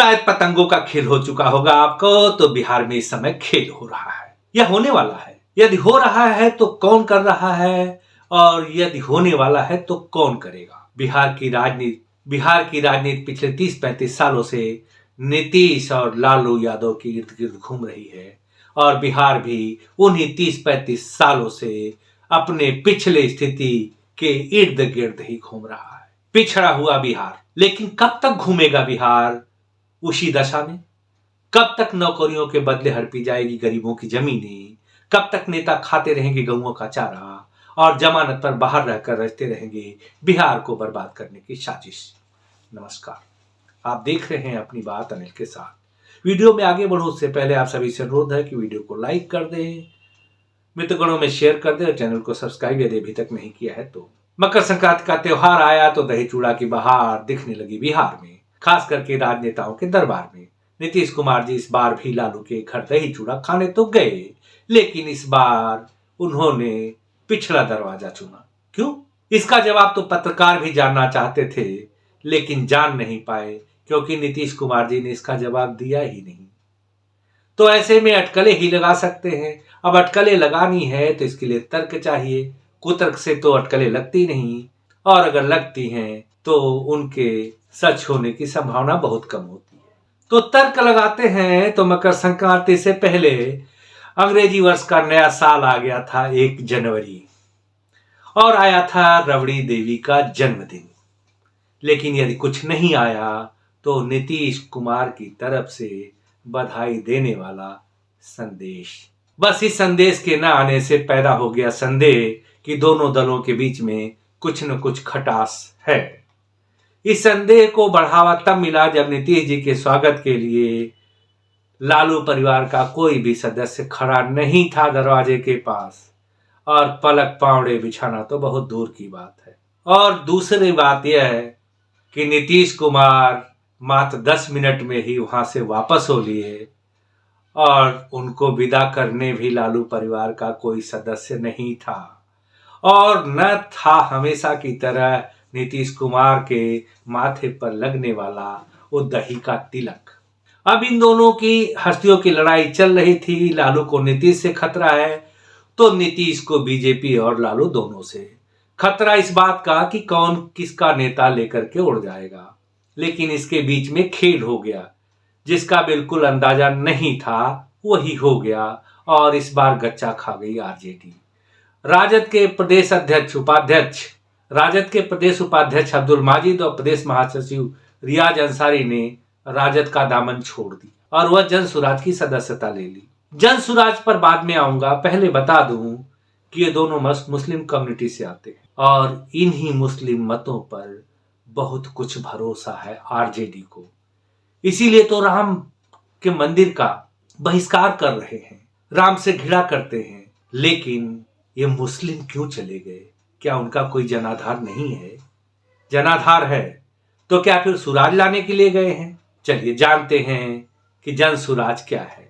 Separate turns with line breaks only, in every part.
शायद पतंगों का खेल हो चुका होगा आपको, तो बिहार में इस समय खेल हो रहा है या होने वाला है। यदि हो रहा है तो कौन कर रहा है, और यदि होने वाला है तो कौन करेगा। बिहार की राजनीति पिछले 30-35 सालों से नीतीश और लालू यादव के इर्द गिर्द घूम रही है, और बिहार भी उन्हीं 30-35 सालों से अपने पिछले स्थिति के इर्द गिर्द ही घूम रहा है। पिछड़ा हुआ बिहार। लेकिन कब तक घूमेगा बिहार उसी दशा में? कब तक नौकरियों के बदले हड़पी जाएगी गरीबों की जमीनें? कब तक नेता खाते रहेंगे गऊओं का चारा और जमानत पर बाहर रहकर रचते रहेंगे बिहार को बर्बाद करने की साजिश। नमस्कार, आप देख रहे हैं अपनी बात अनिल के साथ। वीडियो में आगे बढ़ो उससे पहले आप सभी से अनुरोध है कि वीडियो को लाइक कर दें, मित्रगणों में शेयर कर दें और चैनल को सब्सक्राइब यदि अभी तक नहीं किया है तो। मकर संक्रांति का त्योहार आया तो दही चूड़ा की बहार दिखने लगी बिहार में, खास करके राजनेताओं के दरबार में। नीतीश कुमार जी इस बार भी लालू के घर दही चूड़ा खाने तो गए, लेकिन इस बार उन्होंने पिछड़ा दरवाजा चुना। क्यों? इसका जवाब तो पत्रकार भी जानना चाहते थे, लेकिन जान नहीं पाए, क्योंकि नीतीश कुमार जी ने इसका जवाब दिया ही नहीं। तो ऐसे में अटकलें ही लगा सकते हैं। अब अटकलें लगानी है तो इसके लिए तर्क चाहिए। कुतर्क से तो अटकलें लगती नहीं, और अगर लगती हैं तो उनके सच होने की संभावना बहुत कम होती है। तो तर्क लगाते हैं तो मकर संक्रांति से पहले अंग्रेजी वर्ष का नया साल आ गया था 1 जनवरी, और आया था रबड़ी देवी का जन्मदिन। लेकिन यदि कुछ नहीं आया तो नीतीश कुमार की तरफ से बधाई देने वाला संदेश। बस इस संदेश के न आने से पैदा हो गया संदेह कि दोनों दलों के बीच में कुछ न कुछ खटास है। इस संदेह को बढ़ावा तब मिला जब नीतीश जी के स्वागत के लिए लालू परिवार का कोई भी सदस्य खड़ा नहीं था दरवाजे के पास, और पलक पावड़े बिछाना तो बहुत दूर की बात है। और दूसरी बात यह है कि नीतीश कुमार मात्र 10 मिनट में ही वहां से वापस हो लिए, और उनको विदा करने भी लालू परिवार का कोई सदस्य नहीं था, और न था हमेशा की तरह नीतीश कुमार के माथे पर लगने वाला वो दही का तिलक। अब इन दोनों की हस्तियों की लड़ाई चल रही थी। लालू को नीतीश से खतरा है तो नीतीश को बीजेपी और लालू दोनों से खतरा इस बात का कि कौन किसका नेता लेकर के उड़ जाएगा। लेकिन इसके बीच में खेल हो गया, जिसका बिल्कुल अंदाजा नहीं था वही हो गया, और इस बार गच्चा खा गई आरजेडी। राजद के प्रदेश उपाध्यक्ष अब्दुल माजिद और प्रदेश महासचिव रियाज अंसारी ने राजद का दामन छोड़ दी और वह जन सुराज की सदस्यता ले ली। जन सुराज पर बाद में आऊंगा, पहले बता दूं कि ये दोनों मुस्लिम कम्युनिटी से आते हैं, और इन्हीं मुस्लिम मतों पर बहुत कुछ भरोसा है आरजेडी को। इसीलिए तो राम के मंदिर का बहिष्कार कर रहे हैं, राम से घृणा करते हैं। लेकिन ये मुस्लिम क्यों चले गए? क्या उनका कोई जनाधार नहीं है? जनाधार है तो क्या फिर सुराज लाने के लिए गए हैं? चलिए जानते हैं कि जन सुराज क्या है।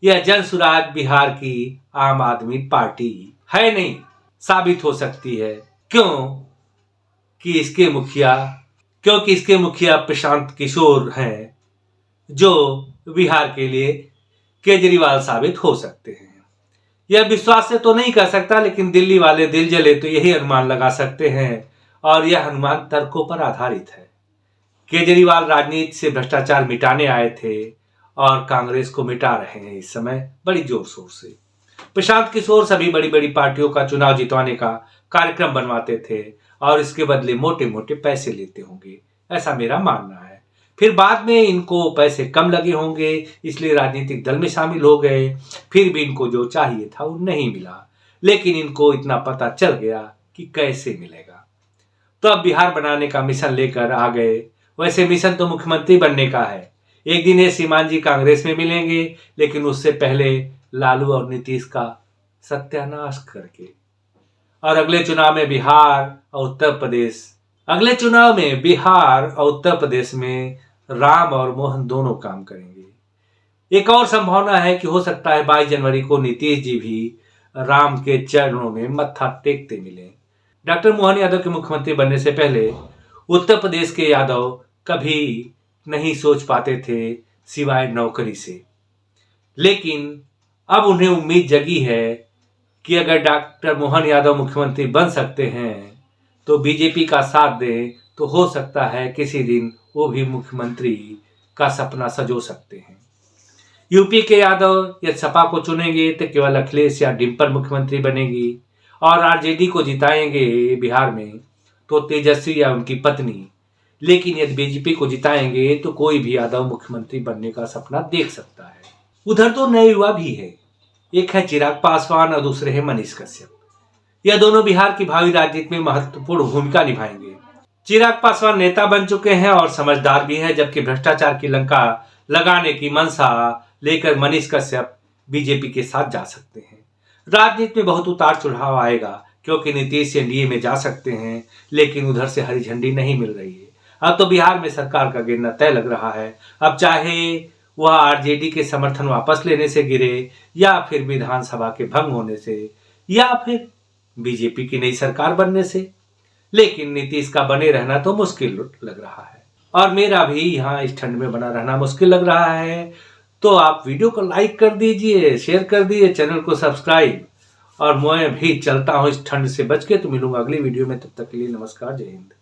यह जन सुराज बिहार की आम आदमी पार्टी है नहीं, साबित हो सकती है। क्योंकि इसके मुखिया प्रशांत किशोर हैं, जो बिहार के लिए केजरीवाल साबित हो सकते हैं। यह विश्वास से तो नहीं कर सकता, लेकिन दिल्ली वाले दिल जले तो यही अनुमान लगा सकते हैं, और यह अनुमान तर्कों पर आधारित है। केजरीवाल राजनीति से भ्रष्टाचार मिटाने आए थे और कांग्रेस को मिटा रहे हैं इस समय बड़ी जोर शोर से। प्रशांत किशोर सभी बड़ी बड़ी पार्टियों का चुनाव जितवाने का कार्यक्रम बनवाते थे और इसके बदले मोटे मोटे पैसे लेते होंगे, ऐसा मेरा मानना है। फिर बाद में इनको पैसे कम लगे होंगे, इसलिए राजनीतिक दल में शामिल हो गए। फिर भी इनको जो चाहिए था वो नहीं मिला, लेकिन इनको इतना पता चल गया कि कैसे मिलेगा, तो अब बिहार बनाने का मिशन लेकर आ गए। वैसे मिशन तो मुख्यमंत्री बनने का है। एक दिन ये श्रीमान जी कांग्रेस में मिलेंगे, लेकिन उससे पहले लालू और नीतीश का सत्यानाश करके, और अगले चुनाव में बिहार और उत्तर प्रदेश में राम और मोहन दोनों काम करेंगे। एक और संभावना है कि हो सकता है 22 जनवरी को नीतीश जी भी राम के चरणों में मत्था टेकते मिले। डॉक्टर मोहन यादव के मुख्यमंत्री बनने से पहले उत्तर प्रदेश के यादव कभी नहीं सोच पाते थे सिवाय नौकरी से। लेकिन अब उन्हें उम्मीद जगी है कि अगर डॉक्टर मोहन यादव मुख्यमंत्री बन सकते हैं तो बीजेपी का साथ दें तो हो सकता है किसी दिन वो भी मुख्यमंत्री का सपना सजो सकते हैं। यूपी के यादव यदि सपा को चुनेंगे तो केवल अखिलेश या डिम्पल मुख्यमंत्री बनेगी, और आरजेडी को जिताएंगे बिहार में तो तेजस्वी या उनकी पत्नी। लेकिन यदि बीजेपी को जिताएंगे तो कोई भी यादव मुख्यमंत्री बनने का सपना देख सकता है। उधर तो नए युवा भी है, एक है चिराग पासवान और दूसरे है मनीष कश्यप। यह दोनों बिहार की भावी राजनीति में महत्वपूर्ण भूमिका निभाएंगे। चिराग पासवान नेता बन चुके हैं और समझदार भी हैं, जबकि भ्रष्टाचार की लंका लगाने की मंशा लेकर मनीष कश्यप बीजेपी के साथ जा सकते हैं। राजनीति में बहुत उतार चढ़ाव आएगा क्योंकि नीतीश एनडीए में जा सकते हैं, लेकिन उधर से हरी झंडी नहीं मिल रही है। अब तो बिहार में सरकार का गिरना तय लग रहा है। अब चाहे वह आरजेडी के समर्थन वापस लेने से गिरे, या फिर विधानसभा के भंग होने से, या फिर बीजेपी की नई सरकार बनने से, लेकिन नीतीश का बने रहना तो मुश्किल लग रहा है। और मेरा भी यहाँ इस ठंड में बना रहना मुश्किल लग रहा है। तो आप वीडियो को लाइक कर दीजिए, शेयर कर दीजिए, चैनल को सब्सक्राइब। और मैं भी चलता हूँ इस ठंड से बच के, तो मिलूंगा अगली वीडियो में। तब तक के लिए नमस्कार, जय हिंद।